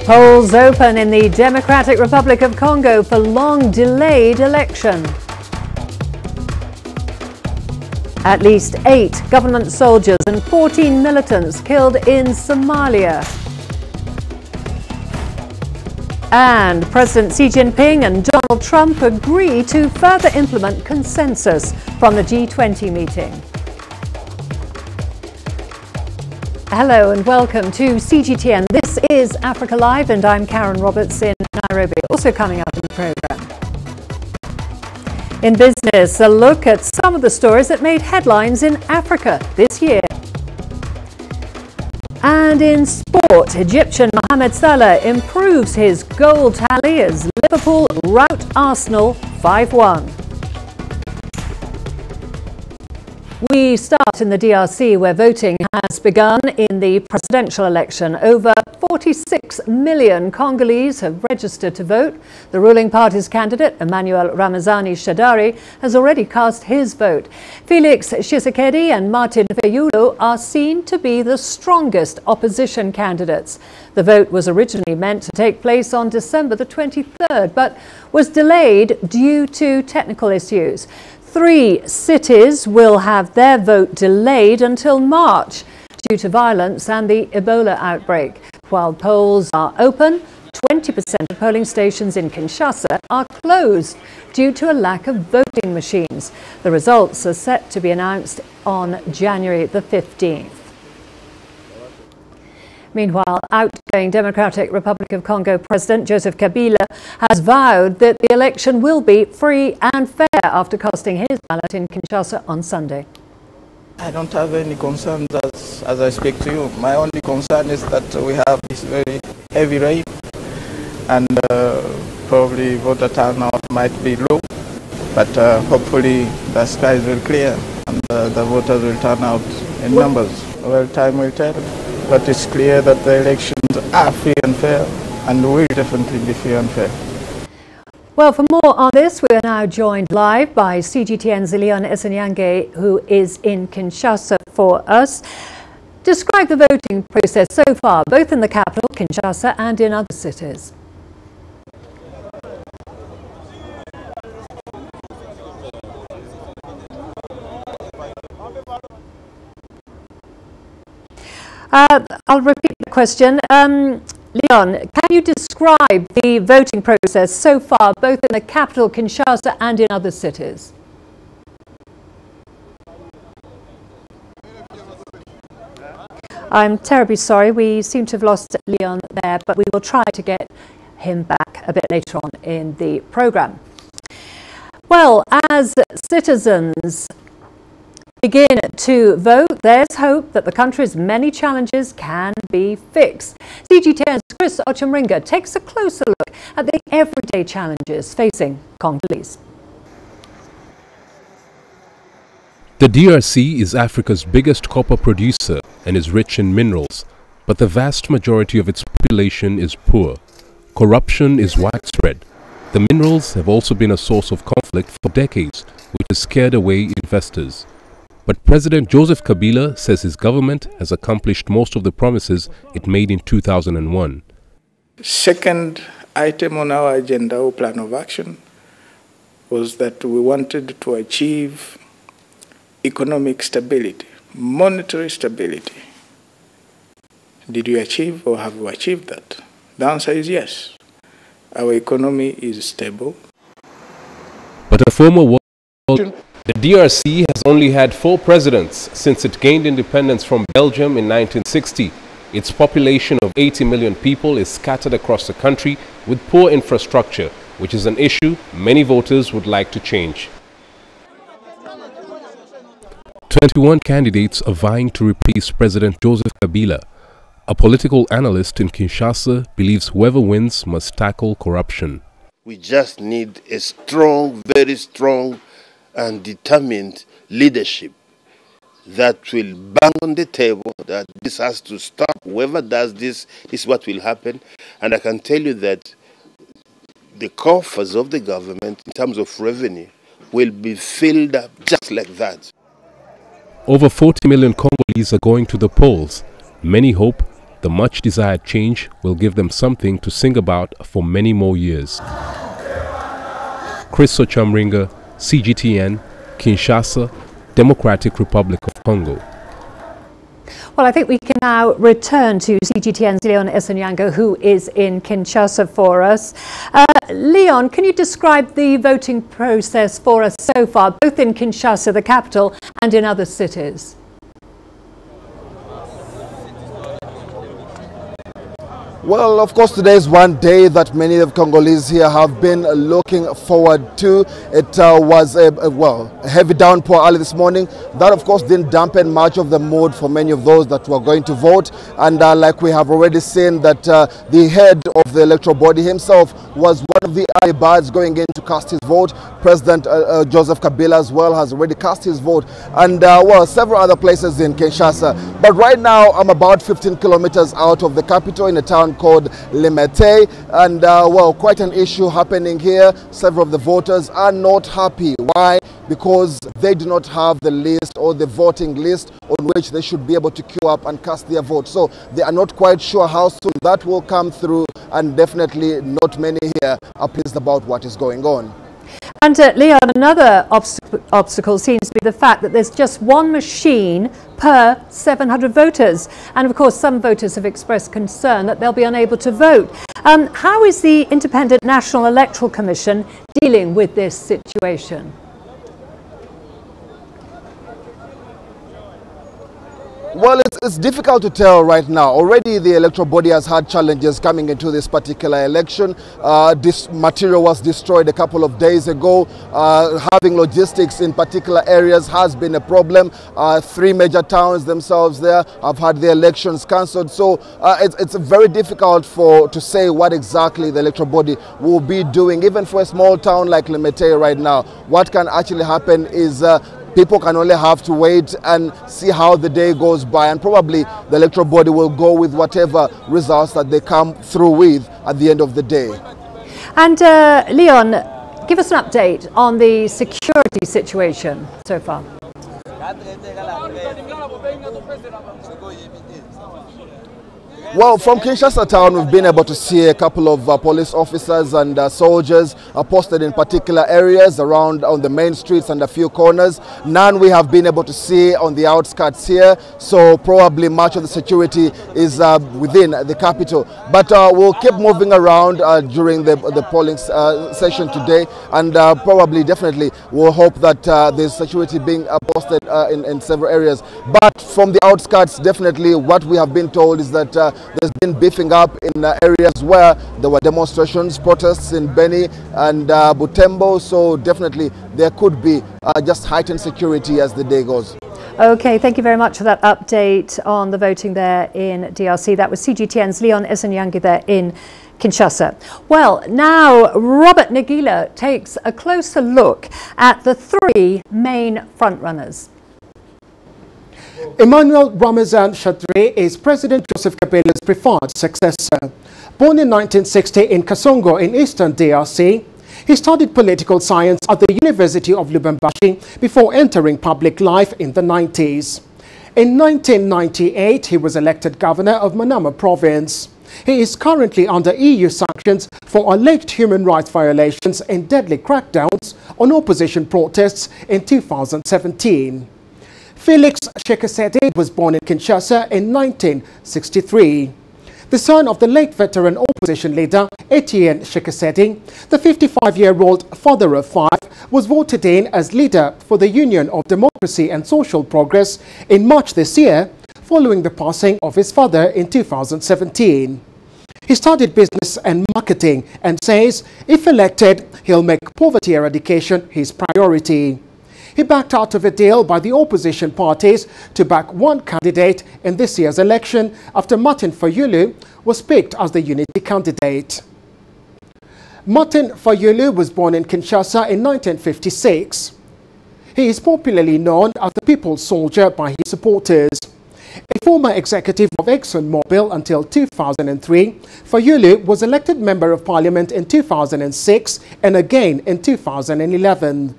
Polls open in the Democratic Republic of Congo for long-delayed election. At least 8 government soldiers and 14 militants killed in Somalia. And President Xi Jinping and Donald Trump agree to further implement consensus from the G20 meeting. Hello and welcome to CGTN. This is Africa Live and I'm Karen Roberts in Nairobi. Also coming up in the programme. In business, a look at some of the stories that made headlines in Africa this year. And in sport, Egyptian Mohamed Salah improves his goal tally as Liverpool rout Arsenal 5-1. We start in the DRC, where voting has begun in the presidential election. Over 46 million Congolese have registered to vote. The ruling party's candidate, Emmanuel Ramazani Shadari, has already cast his vote. Felix Tshisekedi and Martin Fayulu are seen to be the strongest opposition candidates. The vote was originally meant to take place on December the 23rd, but was delayed due to technical issues. 3 cities will have their vote delayed until March due to violence and the Ebola outbreak. While polls are open, 20% of polling stations in Kinshasa are closed due to a lack of voting machines. The results are set to be announced on January the 15th. Meanwhile, outgoing Democratic Republic of Congo President Joseph Kabila has vowed that the election will be free and fair after casting his ballot in Kinshasa on Sunday. I don't have any concerns as I speak to you. My only concern is that we have this very heavy rain and probably voter turnout might be low, but hopefully the skies will clear and the voters will turn out in numbers. Well, time will tell. But it's clear that the elections are free and fair and will definitely be free and fair. Well, for more on this, we are now joined live by CGTN's Leon Esenyange, who is in Kinshasa for us. Describe the voting process so far, both in the capital, Kinshasa, and in other cities. I'll repeat the question. Leon, can you describe the voting process so far, both in the capital, Kinshasa, and in other cities? I'm terribly sorry. We seem to have lost Leon there, but we will try to get him back a bit later on in the programme. Well, as citizens begin to vote, there's hope that the country's many challenges can be fixed. CGTN's Chris Ochemringa takes a closer look at the everyday challenges facing Congolese. The DRC is Africa's biggest copper producer and is rich in minerals, but the vast majority of its population is poor. Corruption is widespread. The minerals have also been a source of conflict for decades, which has scared away investors. But President Joseph Kabila says his government has accomplished most of the promises it made in 2001. Second item on our agenda or plan of action was that we wanted to achieve economic stability, monetary stability. Did we achieve or have we achieved that? The answer is yes. Our economy is stable. But a former world... The DRC has only had 4 presidents since it gained independence from Belgium in 1960. Its population of 80 million people is scattered across the country with poor infrastructure, which is an issue many voters would like to change. 21 candidates are vying to replace President Joseph Kabila. A political analyst in Kinshasa believes whoever wins must tackle corruption. We just need a strong, very strong and determined leadership that will bang on the table that this has to stop. Whoever does this is what will happen. And I can tell you that the coffers of the government in terms of revenue will be filled up just like that. Over 40 million Congolese are going to the polls. Many hope the much-desired change will give them something to sing about for many more years. Chris Ochamringa, CGTN, Kinshasa, Democratic Republic of Congo. Well, I think we can now return to CGTN's Leon Esanyanga, who is in Kinshasa for us. Leon, can you describe the voting process for us so far, both in Kinshasa, the capital, and in other cities? Well, of course, today is one day that many of Congolese here have been looking forward to. It was a heavy downpour early this morning. That, of course, didn't dampen much of the mood for many of those that were going to vote. And like we have already seen, that the head of the electoral body himself was one of the early birds going in to cast his vote. President Joseph Kabila as well has already cast his vote. And several other places in Kinshasa. But right now, I'm about 15 kilometers out of the capital in a town called Limete, and quite an issue happening here. Several of the voters are not happy. Why? Because they do not have the list or the voting list on which they should be able to queue up and cast their vote. So they are not quite sure how soon that will come through, and definitely not many here are pleased about what is going on. And Leon, another obstacle seems to be the fact that there's just one machine per 700 voters. And of course, some voters have expressed concern that they'll be unable to vote. How is the Independent National Electoral Commission dealing with this situation? Well, it's difficult to tell right now. Already the electoral body has had challenges coming into this particular election. This material was destroyed a couple of days ago. Having logistics in particular areas has been a problem. 3 major towns themselves there have had their elections cancelled. So it's very difficult to say what exactly the electoral body will be doing. Even for a small town like Limete right now, what can actually happen is people can only have to wait and see how the day goes by, and probably the electoral body will go with whatever results that they come through with at the end of the day. And Leon, give us an update on the security situation so far. Well, from Kinshasa town, we've been able to see a couple of police officers and soldiers posted in particular areas around on the main streets and a few corners. None we have been able to see on the outskirts here, so probably much of the security is within the capital. But we'll keep moving around during the polling session today, and probably definitely we'll hope that there's security being posted in several areas. But from the outskirts, definitely what we have been told is that there's been beefing up in areas where there were demonstrations, protests in Beni and Butembo. So definitely there could be just heightened security as the day goes. Okay, thank you very much for that update on the voting there in DRC. That was CGTN's Leon Esanyanga there in Kinshasa. Well, now Robert Nagila takes a closer look at the 3 main frontrunners. Emmanuel Ramazan Shadri is President Joseph Kabila's preferred successor. Born in 1960 in Kasongo in eastern DRC, he studied political science at the University of Lubumbashi before entering public life in the 90s. In 1998, he was elected governor of Manama province. He is currently under EU sanctions for alleged human rights violations and deadly crackdowns on opposition protests in 2017. Felix Tshisekedi was born in Kinshasa in 1963. The son of the late veteran opposition leader Etienne Tshisekedi, the 55-year-old father of 5, was voted in as leader for the Union of Democracy and Social Progress in March this year, following the passing of his father in 2017. He studied business and marketing and says if elected, he'll make poverty eradication his priority. He backed out of a deal by the opposition parties to back one candidate in this year's election after Martin Fayulu was picked as the unity candidate. Martin Fayulu was born in Kinshasa in 1956. He is popularly known as the People's Soldier by his supporters. A former executive of ExxonMobil until 2003, Fayulu was elected Member of Parliament in 2006 and again in 2011.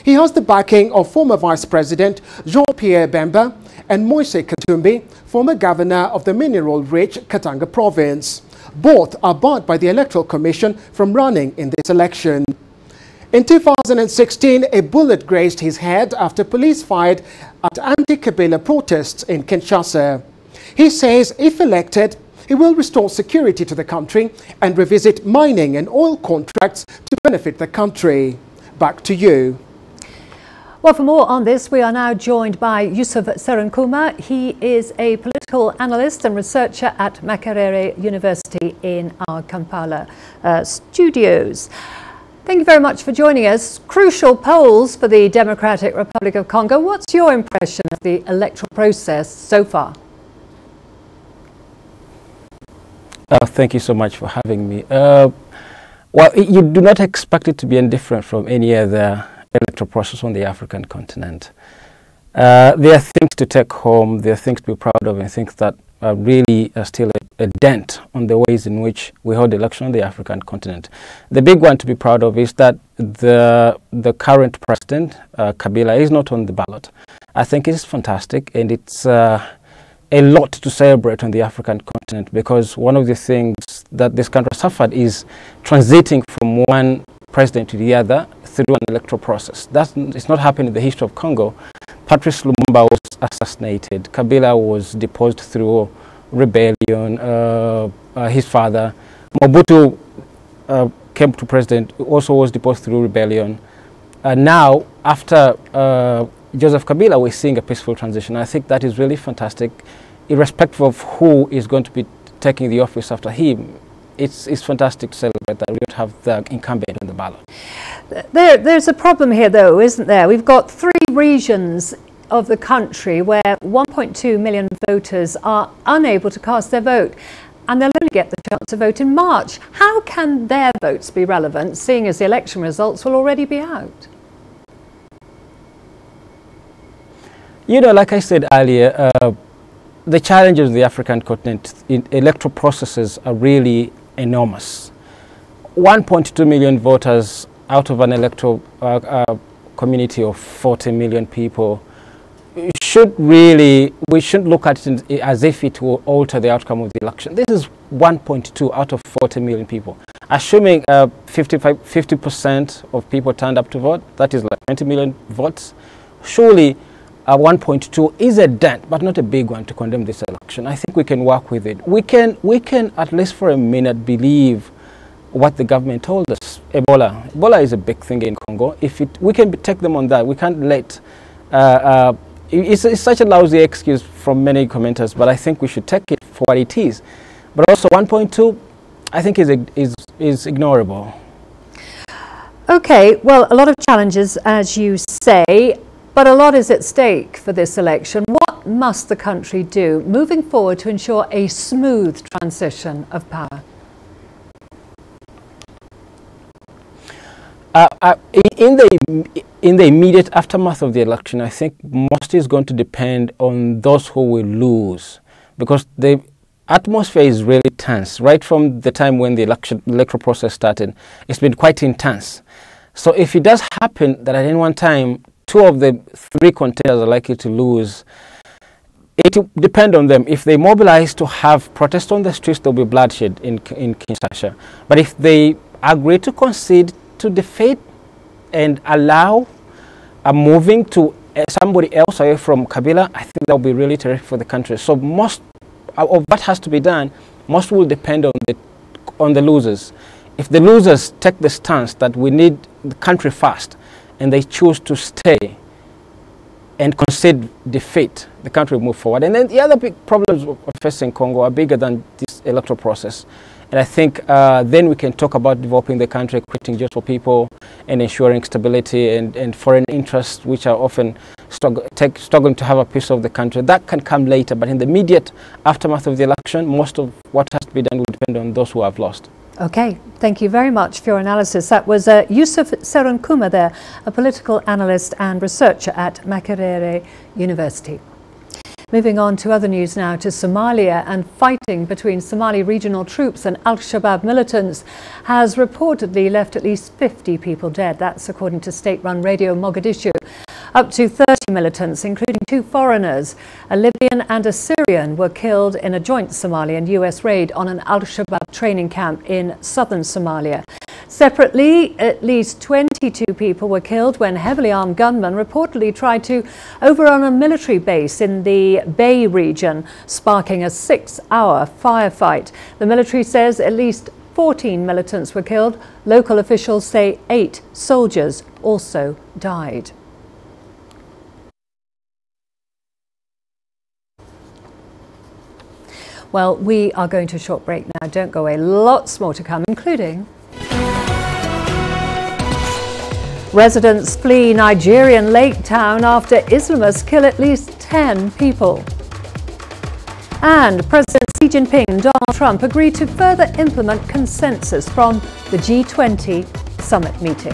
He has the backing of former Vice President Jean-Pierre Bemba and Moise Katumbi, former governor of the mineral-rich Katanga province. Both are barred by the Electoral Commission from running in this election. In 2016, a bullet grazed his head after police fired at anti-Kabila protests in Kinshasa. He says if elected, he will restore security to the country and revisit mining and oil contracts to benefit the country. Back to you. Well, for more on this, we are now joined by Yusuf Serunkuma. He is a political analyst and researcher at Makerere University in our Kampala studios. Thank you very much for joining us. Crucial polls for the Democratic Republic of Congo. What's your impression of the electoral process so far? Thank you so much for having me. Well, you do not expect it to be any different from any other electoral process on the African continent. There are things to take home, there are things to be proud of, and things that really are still a dent on the ways in which we hold election on the African continent. The big one to be proud of is that the current president, Kabila, is not on the ballot. I think it is fantastic, and it's a lot to celebrate on the African continent, because one of the things that this country suffered is transiting from one president to the other through an electoral process. It's not happened in the history of Congo. Patrice Lumumba was assassinated. Kabila was deposed through rebellion. His father, Mobutu, came to president, also was deposed through rebellion. Now, after Joseph Kabila, we're seeing a peaceful transition. I think that is really fantastic, irrespective of who is going to be taking the office after him. It's fantastic to celebrate that we don't have the incumbent on the ballot. There's a problem here, though, isn't there? We've got 3 regions of the country where 1.2 million voters are unable to cast their vote, and they'll only get the chance to vote in March. How can their votes be relevant, seeing as the election results will already be out? You know, like I said earlier, the challenges of the African continent in electoral processes are really enormous. 1.2 million voters out of an electoral community of 40 million people we shouldn't look at it as if it will alter the outcome of the election. This is 1.2 out of 40 million people. Assuming 50% of people turned up to vote, that is like 20 million votes. Surely 1.2 is a dent, but not a big one to condemn this election. I think we can work with it. We can at least for a minute believe what the government told us. Ebola is a big thing in Congo. We can take them on that. We can't let it's such a lousy excuse from many commenters, but I think we should take it for what it is. But also 1.2, I think is ignorable. Okay, well, a lot of challenges, as you say, but a lot is at stake for this election. What must the country do moving forward to ensure a smooth transition of power? In the immediate aftermath of the election, I think most is going to depend on those who will lose, because the atmosphere is really tense. Right from the time when the electoral process started, it's been quite intense. So if it does happen that at any one time 2 of the 3 contenders are likely to lose, it will depend on them. If they mobilize to have protests on the streets, there will be bloodshed in Kinshasa. But if they agree to concede to defeat and allow a moving to somebody else away from Kabila, I think that will be really terrific for the country. So most of what has to be done, most will depend on the losers. If the losers take the stance that we need the country first, and they choose to stay and concede defeat, the country will move forward. And then the other big problems facing Congo are bigger than this electoral process. And I think then we can talk about developing the country, creating jobs for people, and ensuring stability and foreign interests, which are often struggling to have a piece of the country. That can come later, but in the immediate aftermath of the election, most of what has to be done will depend on those who have lost. Okay, thank you very much for your analysis. That was Yusuf Serunkuma there, a political analyst and researcher at Makerere University. Moving on to other news now, to Somalia, and fighting between Somali regional troops and Al-Shabaab militants has reportedly left at least 50 people dead. That's according to state-run Radio Mogadishu. Up to 30 militants, including 2 foreigners, a Libyan and a Syrian, were killed in a joint Somali and US raid on an al-Shabaab training camp in southern Somalia. Separately, at least 22 people were killed when heavily armed gunmen reportedly tried to overrun a military base in the Bay region, sparking a 6-hour firefight. The military says at least 14 militants were killed. Local officials say 8 soldiers also died. Well, we are going to a short break now. Don't go away. Lots more to come, including residents flee Nigerian lake town after Islamists kill at least 10 people. And President Xi Jinping and Donald Trump agreed to further implement consensus from the G20 summit meeting.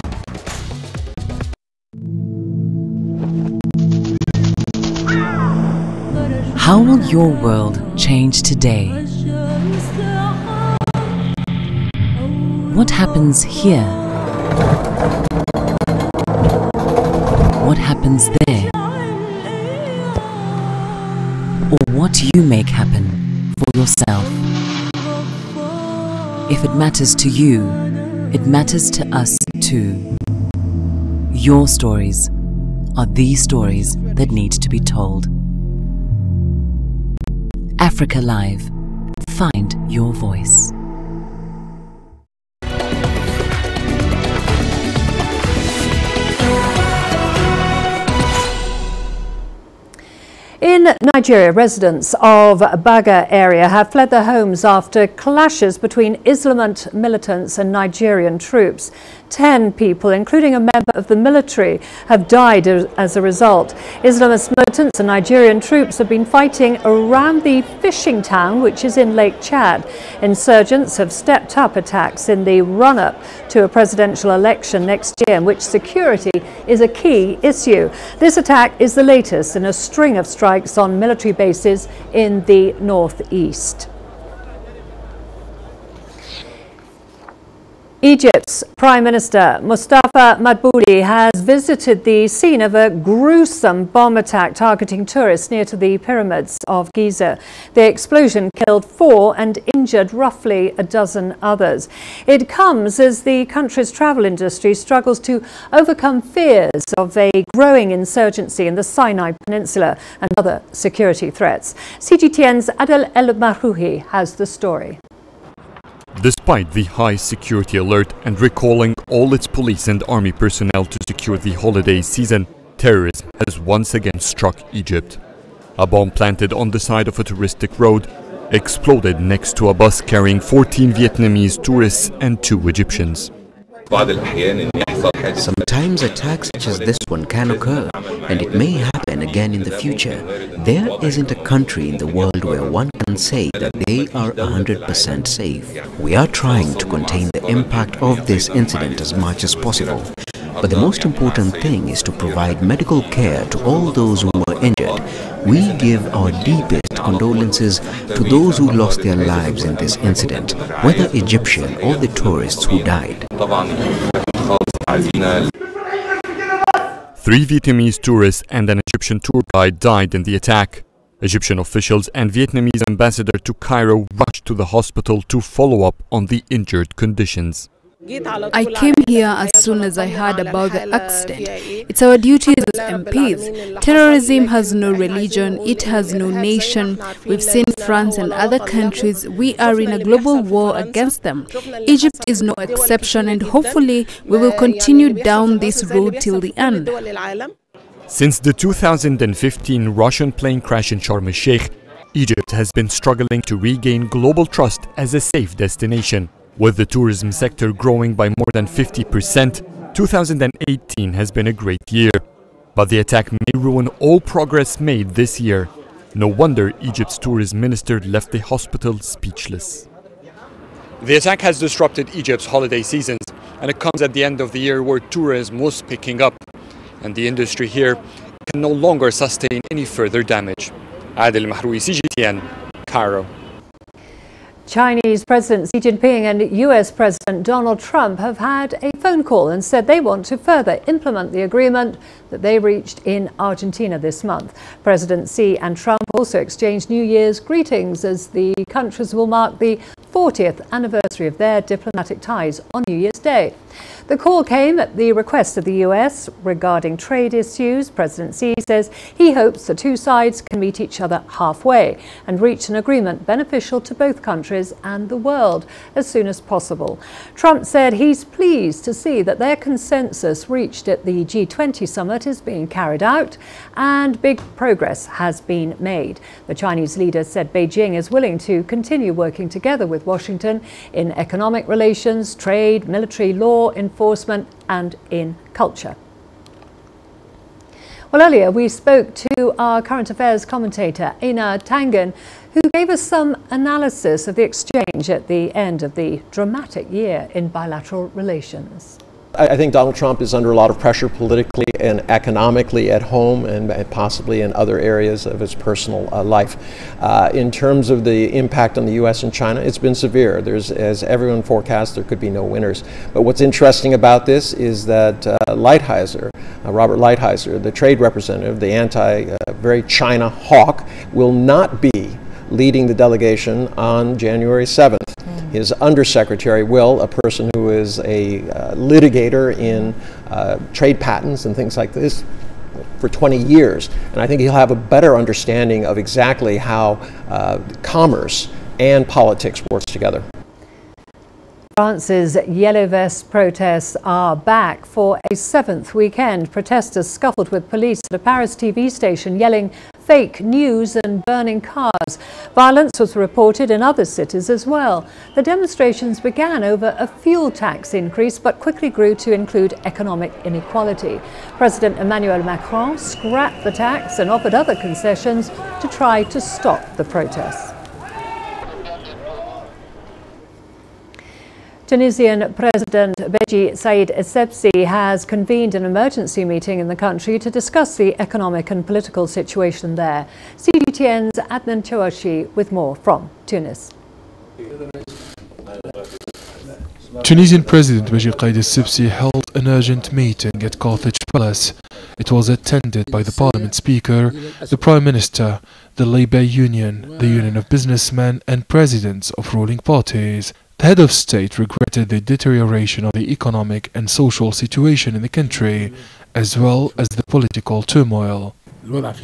How will your world change today? What happens here? What happens there? Or what you make happen for yourself? If it matters to you, it matters to us too. Your stories are the stories that need to be told. Africa Live. Find your voice. In Nigeria, residents of Baga area have fled their homes after clashes between Islamist militants and Nigerian troops. 10 people, including a member of the military, have died as a result. Islamist militants and Nigerian troops have been fighting around the fishing town, which is in Lake Chad. Insurgents have stepped up attacks in the run-up to a presidential election next year, in which security is a key issue. This attack is the latest in a string of strikes on military bases in the northeast. Egypt's Prime Minister Mustafa Madbouli has visited the scene of a gruesome bomb attack targeting tourists near to the pyramids of Giza. The explosion killed 4 and injured roughly a dozen others. It comes as the country's travel industry struggles to overcome fears of a growing insurgency in the Sinai Peninsula and other security threats. CGTN's Adel El Mahrouhi has the story. Despite the high security alert and recalling all its police and army personnel to secure the holiday season, terrorism has once again struck Egypt. A bomb planted on the side of a touristic road exploded next to a bus carrying 14 Vietnamese tourists and 2 Egyptians. Sometimes attacks such as this one can occur, and it may happen again in the future. There isn't a country in the world where one can say that they are 100% safe. We are trying to contain the impact of this incident as much as possible. But the most important thing is to provide medical care to all those who were injured. We give our deepest condolences to those who lost their lives in this incident, whether Egyptian or the tourists who died. 3 Vietnamese tourists and an Egyptian tour guide died in the attack. Egyptian officials and Vietnamese ambassador to Cairo rushed to the hospital to follow up on the injured conditions. I came here as soon as I heard about the accident. It's our duty as MPs. Terrorism has no religion, it has no nation. We've seen France and other countries. We are in a global war against them. Egypt is no exception, and hopefully we will continue down this road till the end. Since the 2015 Russian plane crash in Sharm el-Sheikh, Egypt has been struggling to regain global trust as a safe destination. With the tourism sector growing by more than 50%, 2018 has been a great year. But the attack may ruin all progress made this year. No wonder Egypt's tourism minister left the hospital speechless. The attack has disrupted Egypt's holiday seasons, and it comes at the end of the year where tourism was picking up. And the industry here can no longer sustain any further damage. Adel Mahroui, CGTN, Cairo. Chinese President Xi Jinping and US President Donald Trump have had a phone call and said they want to further implement the agreement that they reached in Argentina this month. President Xi and Trump also exchanged New Year's greetings as the countries will mark the 40th anniversary of their diplomatic ties on New Year's Day. The call came at the request of the US regarding trade issues. President Xi says he hopes the two sides can meet each other halfway and reach an agreement beneficial to both countries and the world as soon as possible. Trump said he's pleased to see that their consensus reached at the G20 summit is being carried out and big progress has been made. The Chinese leader said Beijing is willing to continue working together with Washington in economic relations, trade, military law enforcement and in culture. Well, earlier we spoke to our current affairs commentator, Ina Tangen, who gave us some analysis of the exchange at the end of the dramatic year in bilateral relations. I think Donald Trump is under a lot of pressure politically and economically at home and possibly in other areas of his personal life. In terms of the impact on the U.S. and China, it's been severe. As everyone forecasts, there could be no winners. But what's interesting about this is that Robert Lighthizer, the trade representative, the very China hawk, will not be leading the delegation on January 7th. His undersecretary will, a person who is a litigator in trade patents and things like this for 20 years. And I think he'll have a better understanding of exactly how commerce and politics works together. France's Yellow Vest protests are back for a seventh weekend. Protesters scuffled with police at a Paris TV station, yelling fake news and burning cars. Violence was reported in other cities as well. The demonstrations began over a fuel tax increase but quickly grew to include economic inequality. President Emmanuel Macron scrapped the tax and offered other concessions to try to stop the protests. Tunisian President Beji Said Essebsi has convened an emergency meeting in the country to discuss the economic and political situation there. CGTN's Adnan Chawashi with more from Tunis. Tunisian President Beji Said Essebsi held an urgent meeting at Carthage Palace. It was attended by the Parliament Speaker, the Prime Minister, the Labour Union, the Union of Businessmen and presidents of ruling parties. The head of state regretted the deterioration of the economic and social situation in the country, as well as the political turmoil. The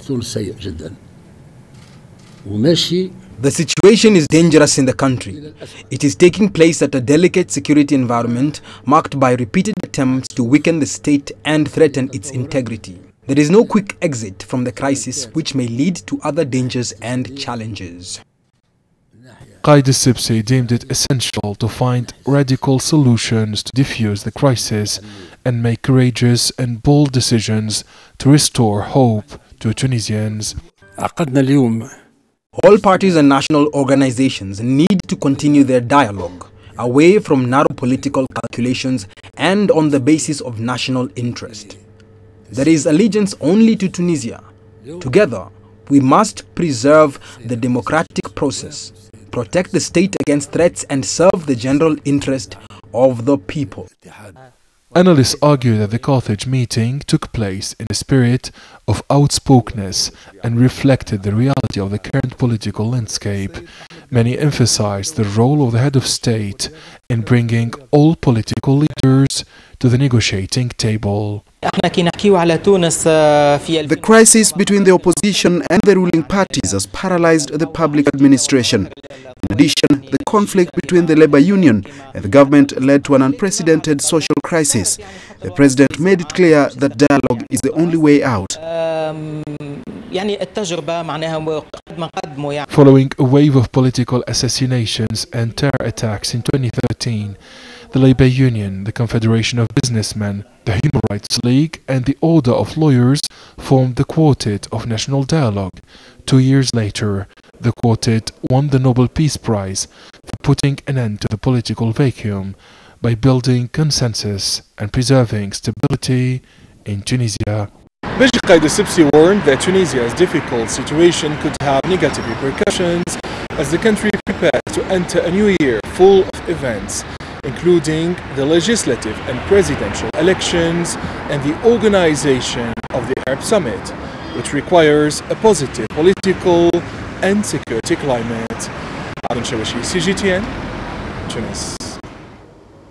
situation is dangerous in the country. It is taking place at a delicate security environment marked by repeated attempts to weaken the state and threaten its integrity. There is no quick exit from the crisis, which may lead to other dangers and challenges. Said Essebsi deemed it essential to find radical solutions to defuse the crisis and make courageous and bold decisions to restore hope to Tunisians. All parties and national organizations need to continue their dialogue away from narrow political calculations and on the basis of national interest. There is allegiance only to Tunisia. Together, we must preserve the democratic process, protect the state against threats and serve the general interest of the people. Analysts argue that the Carthage meeting took place in a spirit of outspokenness and reflected the reality of the current political landscape. Many emphasized the role of the head of state in bringing all political leaders to the negotiating table. The crisis between the opposition and the ruling parties has paralyzed the public administration. In addition, the conflict between the Labour Union and the government led to an unprecedented social crisis. The president made it clear that dialogue is the only way out. Following a wave of political assassinations and terror attacks in 2013, the Labour Union, the Confederation of Businessmen, the Human Rights League and the Order of Lawyers formed the Quartet of National Dialogue. 2 years later, the quartet won the Nobel Peace Prize for putting an end to the political vacuum by building consensus and preserving stability in Tunisia. Beji Said Essebsi warned that Tunisia's difficult situation could have negative repercussions as the country prepares to enter a new year full of events, including the legislative and presidential elections and the organization of the Arab Summit, which requires a positive political and security climate. CGTN, Tunis.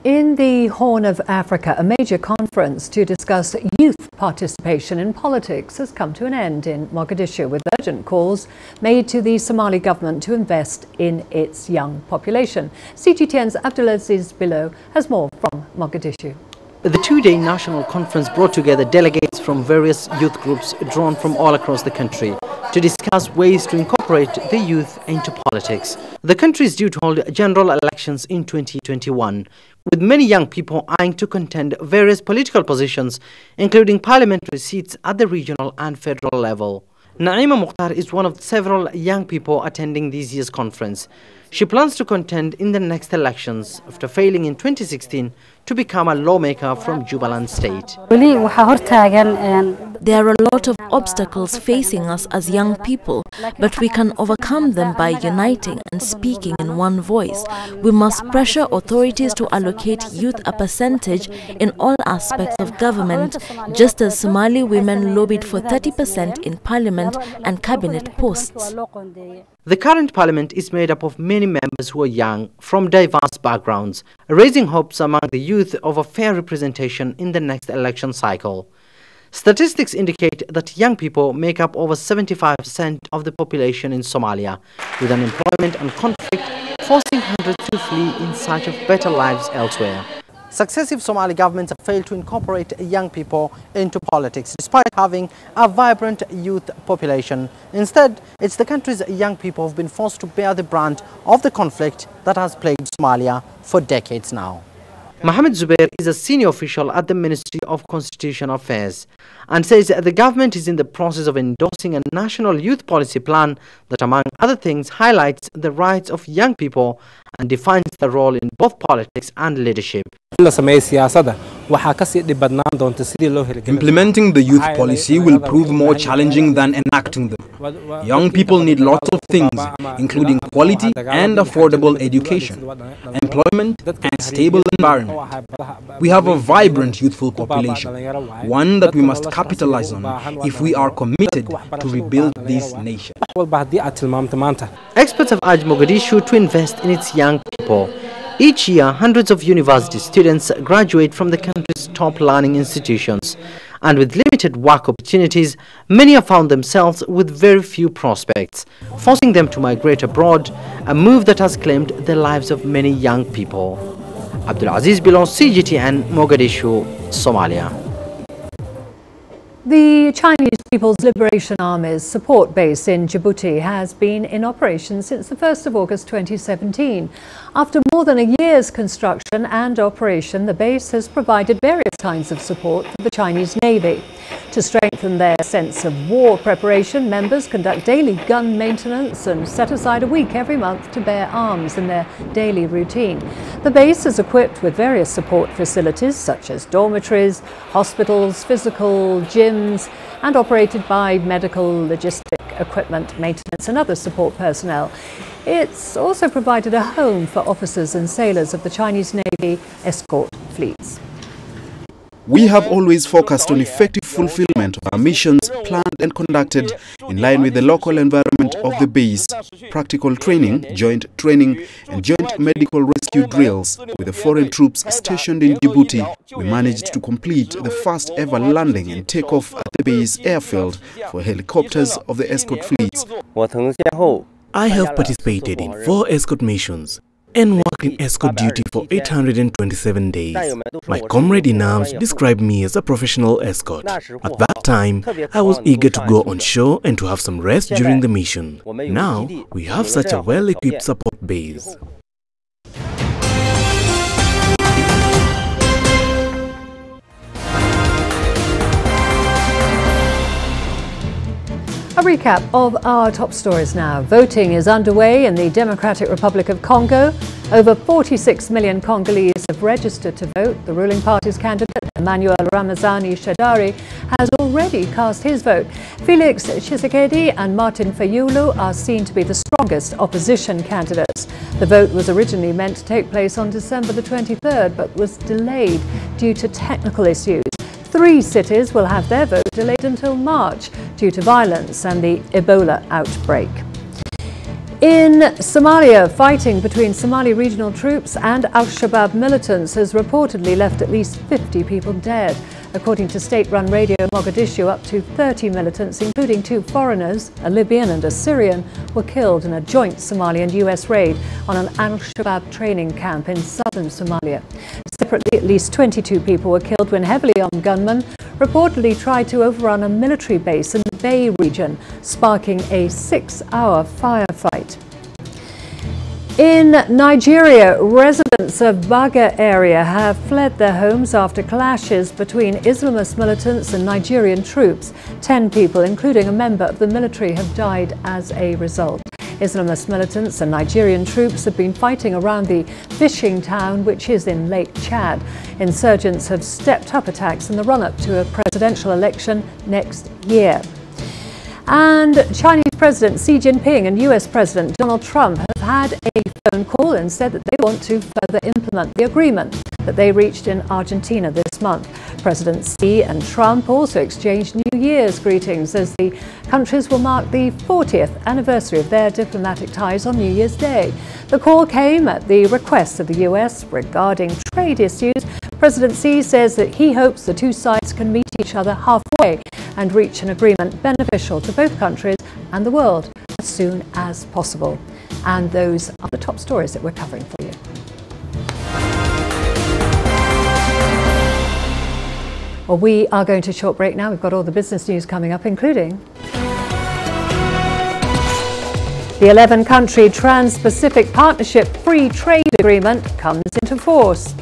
In the Horn of Africa, a major conference to discuss youth participation in politics has come to an end in Mogadishu, with urgent calls made to the Somali government to invest in its young population. CGTN's Abdulaziz Bilo has more from Mogadishu. The two-day national conference brought together delegates from various youth groups drawn from all across the country to discuss ways to incorporate the youth into politics. The country is due to hold general elections in 2021, with many young people eyeing to contend various political positions, including parliamentary seats at the regional and federal level. Naima Mukhtar is one of several young people attending this year's conference. She plans to contend in the next elections after failing in 2016 to become a lawmaker from Jubaland State. There are a lot of obstacles facing us as young people, but we can overcome them by uniting and speaking in one voice. We must pressure authorities to allocate youth a percentage in all aspects of government, just as Somali women lobbied for 30% in parliament and cabinet posts. The current parliament is made up of many members who are young, from diverse backgrounds, raising hopes among the youth of a fair representation in the next election cycle. Statistics indicate that young people make up over 75% of the population in Somalia, with unemployment and conflict forcing hundreds to flee in search of better lives elsewhere. Successive Somali governments have failed to incorporate young people into politics, despite having a vibrant youth population. Instead, it's the country's young people who have been forced to bear the brunt of the conflict that has plagued Somalia for decades now. Mohamed Zubair is a senior official at the Ministry of Constitutional Affairs and says that the government is in the process of endorsing a national youth policy plan that, among other things, highlights the rights of young people and defines their role in both politics and leadership. Implementing the youth policy will prove more challenging than enacting them. Young people need lots of things, including quality and affordable education, employment and stable environment. We have a vibrant youthful population, one that we must capitalize on if we are committed to rebuild this nation. Experts have urged Mogadishu to invest in its young people. Each year, hundreds of university students graduate from the country's top learning institutions, and with limited work opportunities, many have found themselves with very few prospects, forcing them to migrate abroad, a move that has claimed the lives of many young people. Abdulaziz Bilo, CGTN, Mogadishu, Somalia. The Chinese People's Liberation Army's support base in Djibouti has been in operation since the 1st of August 2017. After more than a year's construction and operation, the base has provided various kinds of support for the Chinese Navy. To strengthen their sense of war preparation, members conduct daily gun maintenance and set aside a week every month to bear arms in their daily routine. The base is equipped with various support facilities such as dormitories, hospitals, physical gyms, and operated by medical, logistic equipment, maintenance and other support personnel. It's also provided a home for officers and sailors of the Chinese Navy escort fleets. We have always focused on effective fulfillment of our missions planned and conducted in line with the local environment of the base. Practical training, joint training and joint medical rescue drills with the foreign troops stationed in Djibouti. We managed to complete the first ever landing and takeoff at the base airfield for helicopters of the escort fleets. I have participated in 4 escort missions and worked in escort duty for 827 days. My comrade in arms described me as a professional escort. At that time, I was eager to go on shore and to have some rest during the mission. Now, we have such a well-equipped support base. A recap of our top stories now. Voting is underway in the Democratic Republic of Congo. Over 46 million Congolese have registered to vote. The ruling party's candidate, Emmanuel Ramazani Shadari, has already cast his vote. Felix Tshisekedi and Martin Fayulu are seen to be the strongest opposition candidates. The vote was originally meant to take place on December the 23rd, but was delayed due to technical issues. 3 cities will have their vote delayed until March due to violence and the Ebola outbreak. In Somalia, fighting between Somali regional troops and Al-Shabaab militants has reportedly left at least 50 people dead. According to state-run Radio Mogadishu, up to 30 militants, including 2 foreigners, a Libyan and a Syrian, were killed in a joint Somali and US raid on an Al-Shabaab training camp in southern Somalia. Separately, at least 22 people were killed when heavily armed gunmen reportedly tried to overrun a military base in the Bay region, sparking a 6-hour firefight. In Nigeria, residents of Baga area have fled their homes after clashes between Islamist militants and Nigerian troops. 10 people, including a member of the military, have died as a result. Islamist militants and Nigerian troops have been fighting around the fishing town, which is in Lake Chad. Insurgents have stepped up attacks in the run-up to a presidential election next year. And Chinese President Xi Jinping and US President Donald Trump have had a phone call and said that they want to further implement the agreement that they reached in Argentina this month. President Xi and Trump also exchanged New Year's greetings as the countries will mark the 40th anniversary of their diplomatic ties on New Year's Day. The call came at the request of the US regarding trade issues. President Xi says that he hopes the 2 sides can meet each other halfway and reach an agreement beneficial to both countries and the world as soon as possible. And those are the top stories that we're covering for you. Well, we are going to a short break now. We've got all the business news coming up, including the 11-country Trans-Pacific Partnership Free Trade Agreement comes into force.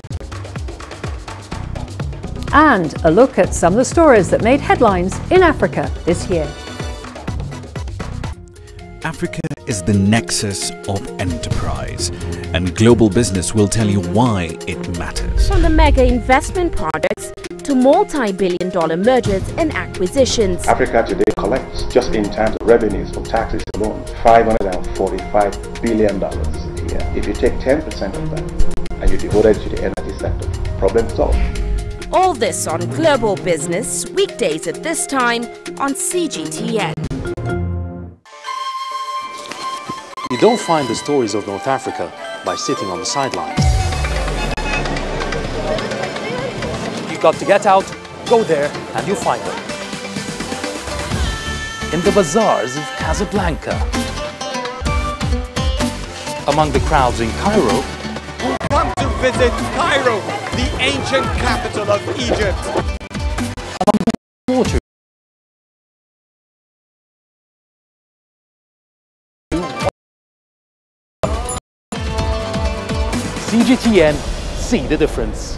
And a look at some of the stories that made headlines in Africa this year. Africa is the nexus of enterprise, and global business will tell you why it matters. From the mega investment projects to multi-billion-dollar mergers and acquisitions. Africa today collects, just in terms of revenues from taxes alone, $545 billion a year. If you take 10% of that and you devote it to the energy sector, problem solved. All this on Global Business, weekdays at this time on CGTN. You don't find the stories of North Africa by sitting on the sidelines. You've got to get out, go there, and you'll find them. In the bazaars of Casablanca. Among the crowds in Cairo. Come to visit Cairo, the ancient capital of Egypt. Along the water. CGTN, see the difference.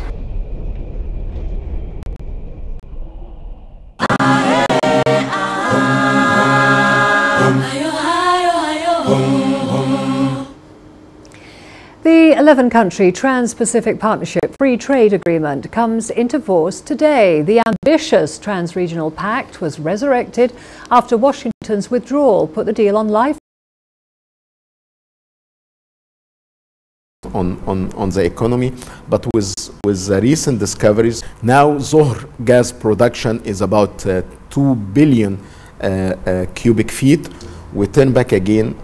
The 11-country Trans-Pacific Partnership Free Trade Agreement comes into force today. The ambitious Trans-Regional Pact was resurrected after Washington's withdrawal put the deal on life. On the economy, but with the recent discoveries, now Zohr gas production is about 2 billion cubic feet. We turn back again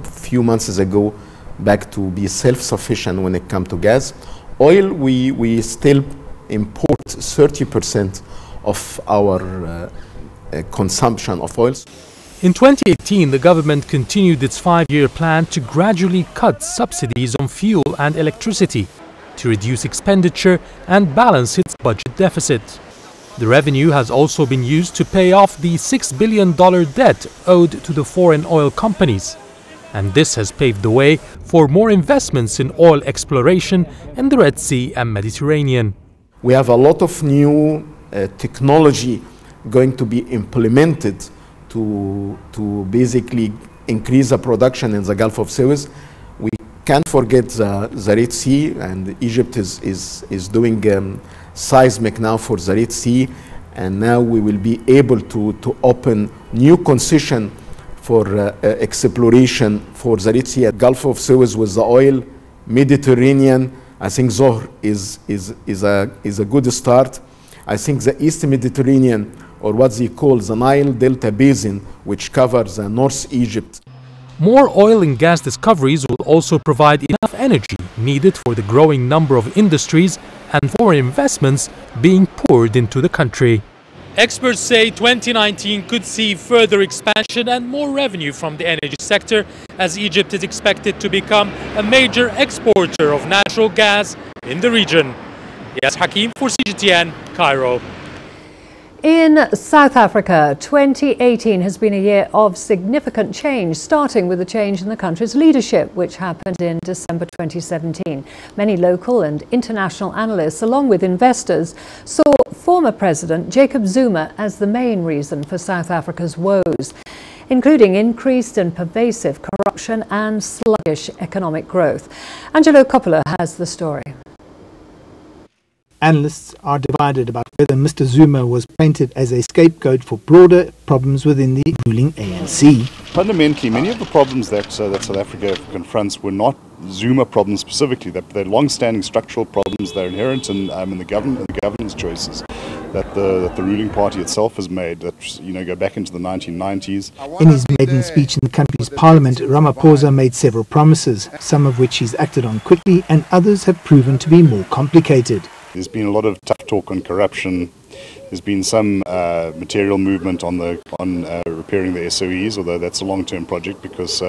a few months ago back to be self-sufficient when it comes to gas. Oil, we still import 30% of our consumption of oils. In 2018, the government continued its 5-year plan to gradually cut subsidies on fuel and electricity to reduce expenditure and balance its budget deficit. The revenue has also been used to pay off the $6 billion debt owed to the foreign oil companies. And this has paved the way for more investments in oil exploration in the Red Sea and Mediterranean. We have a lot of new technology going to be implemented to basically increase the production in the Gulf of Suez. We can't forget the Red Sea, and Egypt is doing seismic now for the Red Sea, and now we will be able to open new concession exploration for the Red Sea, Gulf of Suez with the oil, Mediterranean. I think Zohr is a good start. I think the East Mediterranean, or what they call the Nile Delta Basin, which covers North Egypt. More oil and gas discoveries will also provide enough energy needed for the growing number of industries and foreign investments being poured into the country. Experts say 2019 could see further expansion and more revenue from the energy sector, as Egypt is expected to become a major exporter of natural gas in the region. Yes, Hakim for CGTN, Cairo. In South Africa, 2018 has been a year of significant change, starting with the change in the country's leadership, which happened in December 2017. Many local and international analysts, along with investors, saw former President Jacob Zuma as the main reason for South Africa's woes, including increased and pervasive corruption and sluggish economic growth. Angelo Coppola has the story. Analysts are divided about whether Mr. Zuma was painted as a scapegoat for broader problems within the ruling ANC. Fundamentally, many of the problems that South Africa confronts were not Zuma problems specifically. They're long-standing structural problems that are inherent in the governance choices that the ruling party itself has made, that go back into the 1990s. In his maiden speech in the country's parliament, Ramaphosa made several promises, some of which he's acted on quickly and others have proven to be more complicated. There's been a lot of tough talk on corruption. There's been some material movement on repairing the SOEs, although that's a long-term project because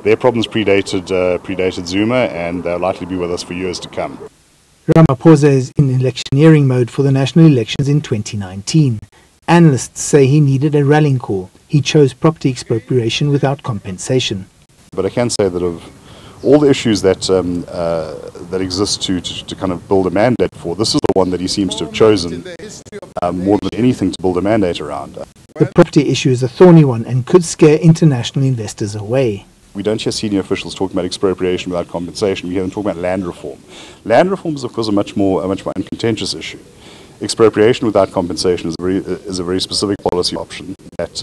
their problems predated Zuma and they'll likely be with us for years to come. Ramaphosa is in electioneering mode for the national elections in 2019. Analysts say he needed a rallying call. He chose property expropriation without compensation. But I can say that of all the issues that that exist to kind of build a mandate for, this is the one that he seems to have chosen more than anything to build a mandate around. The property issue is a thorny one and could scare international investors away. We don't hear senior officials talking about expropriation without compensation. We hear them talking about land reform. Land reform is, of course, a much more uncontentious issue. Expropriation without compensation is a very specific policy option that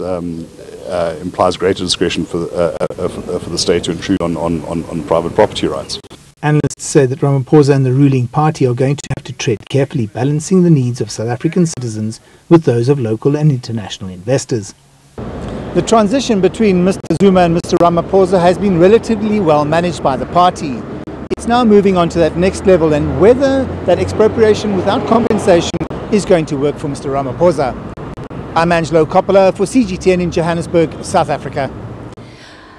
implies greater discretion for the state to intrude on private property rights. Analysts say that Ramaphosa and the ruling party are going to have to tread carefully, balancing the needs of South African citizens with those of local and international investors. The transition between Mr. Zuma and Mr. Ramaphosa has been relatively well managed by the party. It's now moving on to that next level, and whether that expropriation without compensation is going to work for Mr. Ramaphosa. I'm Angelo Coppola for CGTN in Johannesburg, South Africa.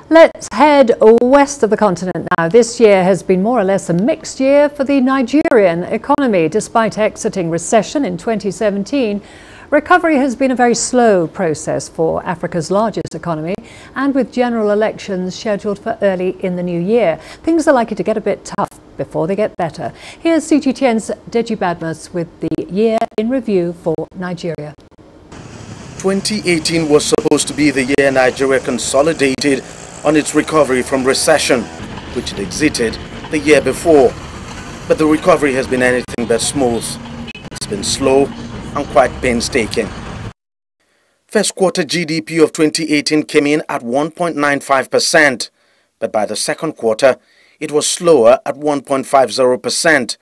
Let's head west of the continent now. This year has been more or less a mixed year for the Nigerian economy. Despite exiting recession in 2017, recovery has been a very slow process for Africa's largest economy, and with general elections scheduled for early in the new year, things are likely to get a bit tough before they get better. Here's CGTN's Deji Badmus with the year in review for Nigeria. 2018 was supposed to be the year Nigeria consolidated on its recovery from recession, which it exited the year before. But the recovery has been anything but smooth. It's been slow and quite painstaking. First quarter GDP of 2018 came in at 1.95%, but by the second quarter, it was slower at 1.50%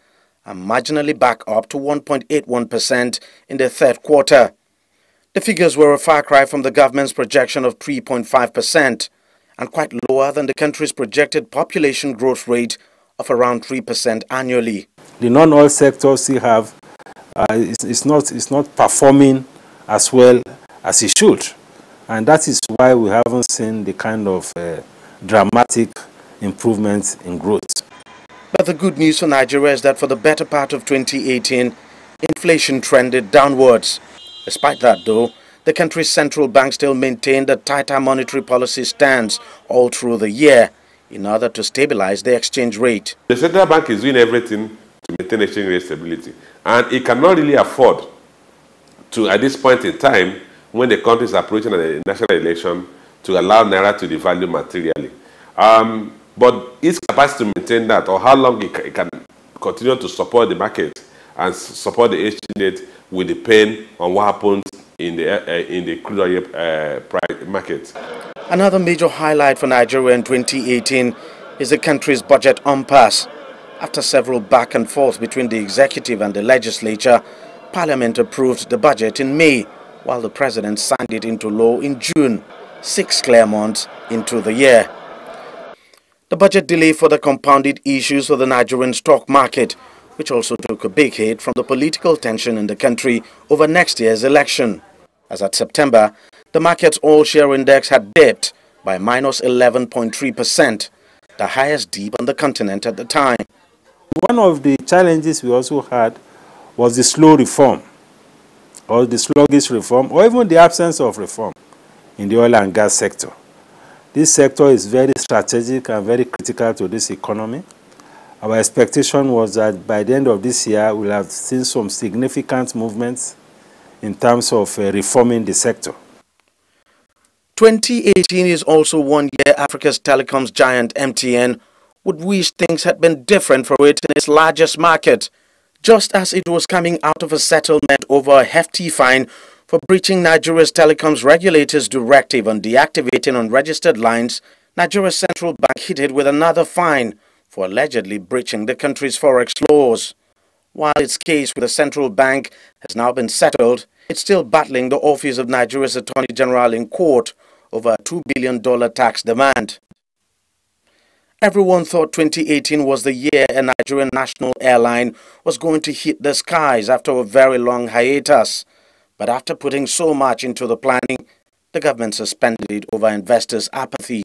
and marginally back up to 1.81% in the third quarter. The figures were a far cry from the government's projection of 3.5% and quite lower than the country's projected population growth rate of around 3% annually. The non-oil sector still have it's not performing as well as it should, and that is why we haven't seen the kind of dramatic improvements in growth. But the good news for Nigeria is that for the better part of 2018, inflation trended downwards. Despite that, though, the country's central bank still maintained a tighter monetary policy stance all through the year in order to stabilize the exchange rate. The central bank is doing everything to maintain exchange rate stability, and it cannot really afford to, at this point in time, when the country is approaching a national election, to allow Naira to devalue materially. But its capacity to maintain that, or how long it can continue to support the market and support the exchange rate, will depend on what happens in the crude oil price market. Another major highlight for Nigeria in 2018 is the country's budget impasse. After several back and forth between the executive and the legislature, Parliament approved the budget in May, while the President signed it into law in June, 6 clear months into the year. The budget delay further compounded issues for the Nigerian stock market, which also took a big hit from the political tension in the country over next year's election. As at September, the market's all-share index had dipped by minus 11.3%, the highest dip on the continent at the time. One of the challenges we also had was the slow reform, or the sluggish reform, or even the absence of reform in the oil and gas sector. This sector is very strategic and very critical to this economy. Our expectation was that by the end of this year, we'll have seen some significant movements in terms of reforming the sector. 2018 is also one year Africa's telecoms giant MTN would wish things had been different for it in its largest market, just as it was coming out of a settlement over a hefty fine for breaching Nigeria's telecoms regulators' directive on deactivating unregistered lines. Nigeria's central bank hit it with another fine for allegedly breaching the country's forex laws. While its case with the central bank has now been settled, it's still battling the office of Nigeria's Attorney General in court over a $2 billion tax demand. Everyone thought 2018 was the year a Nigerian national airline was going to hit the skies after a very long hiatus. But after putting so much into the planning, the government suspended it over investors' apathy.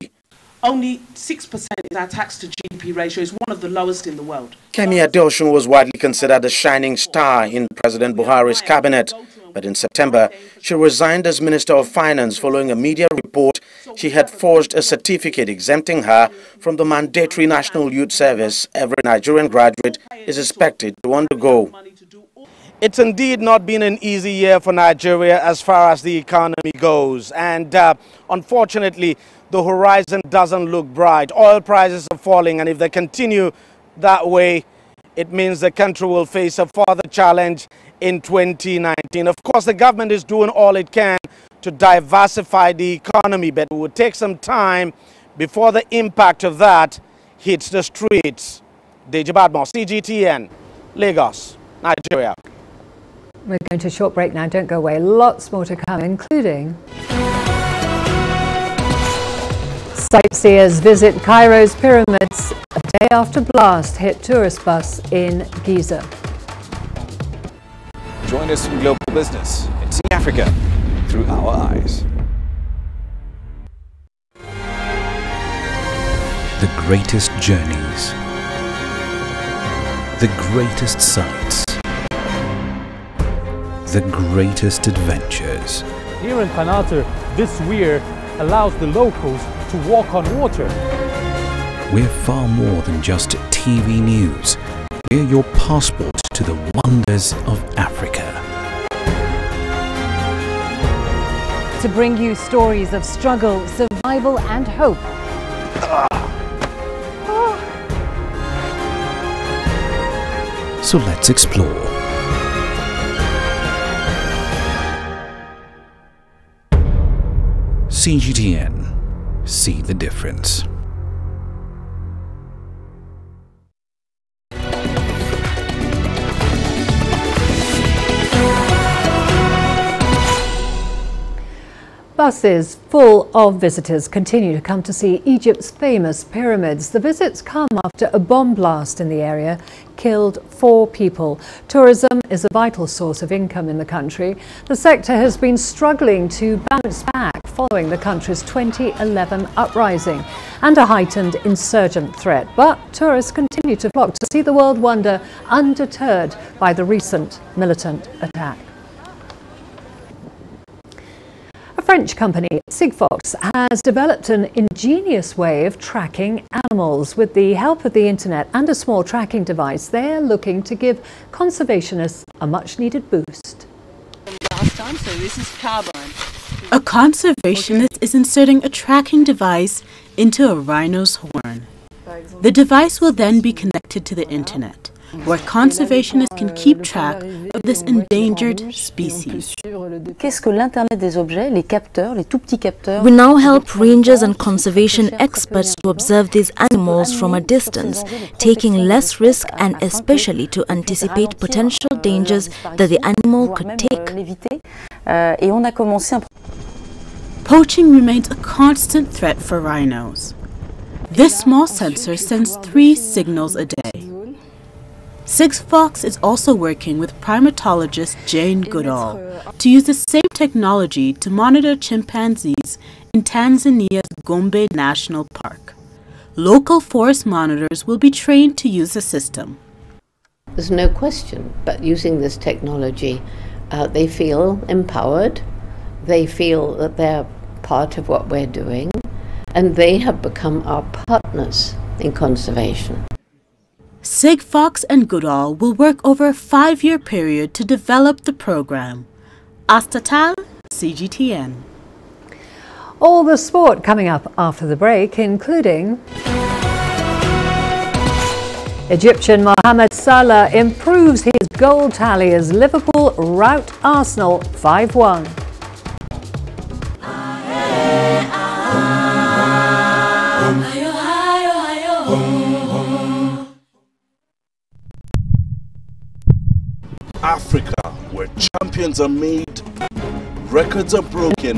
Only 6% is our tax to GDP ratio, is one of the lowest in the world. Kemi Adeosun was widely considered a shining star in President Buhari's cabinet. But in September, she resigned as Minister of Finance following a media report she had forged a certificate exempting her from the mandatory National Youth Service every Nigerian graduate is expected to undergo. It's indeed not been an easy year for Nigeria as far as the economy goes. And unfortunately, the horizon doesn't look bright. Oil prices are falling, and if they continue that way, it means the country will face a further challenge in 2019. Of course, the government is doing all it can to diversify the economy, but it will take some time before the impact of that hits the streets. Djibouti, CGTN, Lagos, Nigeria. We're going to a short break now. Don't go away. Lots more to come, including sightseers visit Cairo's pyramids a day after blast hit tourist bus in Giza. Join us in Global Business and see Africa through our eyes. The greatest journeys, the greatest sights, the greatest adventures. Here in Panata, this weir allows the locals to walk on water. We're far more than just TV news. We're your passport to the wonders of Africa. To bring you stories of struggle, survival and hope. So let's explore. CGTN. See the difference. Buses full of visitors continue to come to see Egypt's famous pyramids. The visits come after a bomb blast in the area killed 4 people. Tourism is a vital source of income in the country. The sector has been struggling to bounce back following the country's 2011 uprising and a heightened insurgent threat. But tourists continue to flock to see the world wonder, undeterred by the recent militant attack. A French company, Sigfox, has developed an ingenious way of tracking animals. With the help of the internet and a small tracking device, they're looking to give conservationists a much-needed boost. So this is carbon. A conservationist is inserting a tracking device into a rhino's horn. The device will then be connected to the internet. where conservationists can keep track of this endangered species. Qu'est-ce que l'Internet des objets, les capteurs, les tout petits capteurs? We now help rangers and conservation experts to observe these animals from a distance, taking less risk and especially to anticipate potential dangers that the animal could take. Et on a commencé un Poaching remains a constant threat for rhinos. This small sensor sends 3 signals a day. Sigfox is also working with primatologist Jane Goodall to use the same technology to monitor chimpanzees in Tanzania's Gombe National Park. Local forest monitors will be trained to use the system. There's no question, but using this technology, they feel empowered, they feel that they're part of what we're doing, and they have become our partners in conservation. Sigfox and Goodall will work over a 5-year period to develop the program. Astatal, CGTN. All the sport coming up after the break, including Egyptian Mohamed Salah improves his goal tally as Liverpool rout Arsenal 5-1. Africa, where champions are made, records are broken,